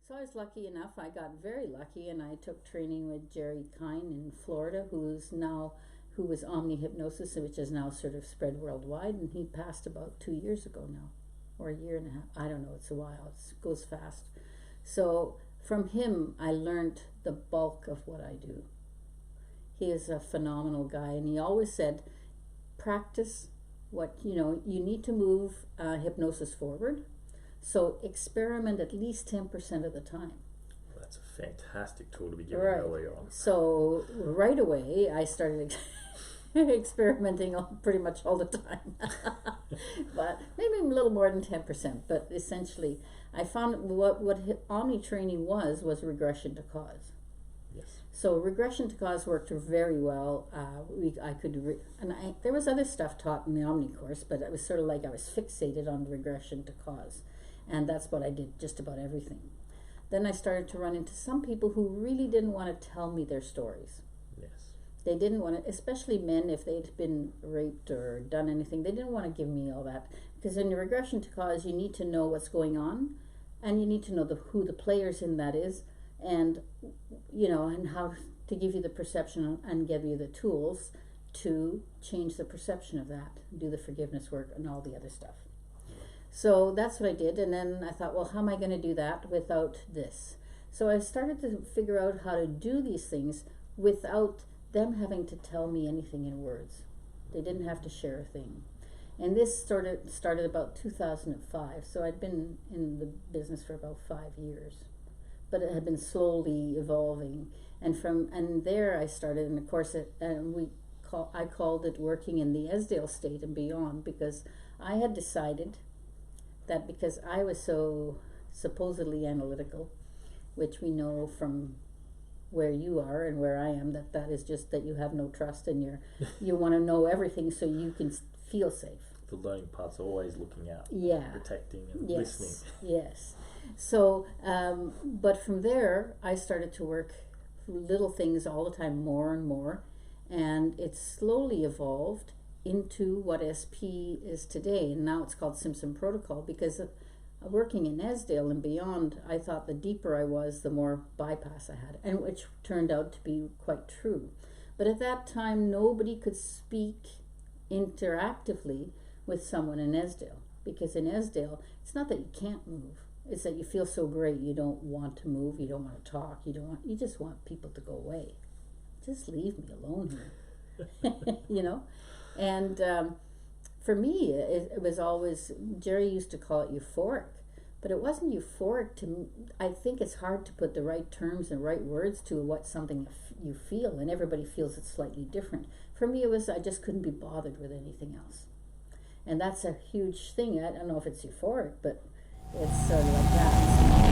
So I was lucky enough, I got very lucky, and I took training with Kein in Florida, who was Omni Hypnosis, which is now sort of spread worldwide, and he passed about 2 years ago now, or a year and a half. I don't know, it's a while, it goes fast. So from him, I learned the bulk of what I do. He is a phenomenal guy, and he always said, practice what, you need to move hypnosis forward. So experiment at least 10% of the time. Well, that's a fantastic tool to be given Right. early on. So right away, I started experimenting pretty much all the time. But maybe a little more than 10%. But essentially, I found what Omni training was regression to cause. Yes. So regression to cause worked very well. There was other stuff taught in the Omni course, but it was sort of like I was fixated on regression to cause. And that's what I did, just about everything. Then I started to run into some people who really didn't want to tell me their stories. Yes. They didn't want to, especially men, if they'd been raped or done anything, they didn't want to give me all that. Because in your regression to cause, you need to know what's going on, and you need to know who the players in that is, and and how to give you the perception and give you the tools to change the perception of that, do the forgiveness work and all the other stuff. So that's what I did, and then I thought, well, how am I going to do that without this? So I started to figure out how to do these things without them having to tell me anything in words. They didn't have to share a thing. And this started about 2005, so I'd been in the business for about 5 years. But it had been slowly evolving, and there I started, and of course I called it working in the Esdale state and beyond, because I had decided that because I was so supposedly analytical, which we know from where you are and where I am, that is just that you have no trust, and you want to know everything so you can feel safe. The learning part's always looking out, protecting and listening. Yes. So, but from there, I started to work little things all the time, more and more, and it slowly evolved into what SP is today, and now it's called Simpson Protocol, because working in Esdale and beyond, I thought the deeper I was, the more bypass I had, and which turned out to be quite true. But at that time, nobody could speak interactively with someone in Esdale, because in Esdale, it's not that you can't move, it's that you feel so great, you don't want to move, you don't want to talk, you just want people to go away. Just leave me alone here. And for me, it was always, Jerry used to call it euphoric, but it wasn't euphoric to me. I think it's hard to put the right terms and right words to what something you feel, and everybody feels it slightly different. For me, it was, I just couldn't be bothered with anything else. And that's a huge thing. I don't know if it's euphoric, but it's sort of like that.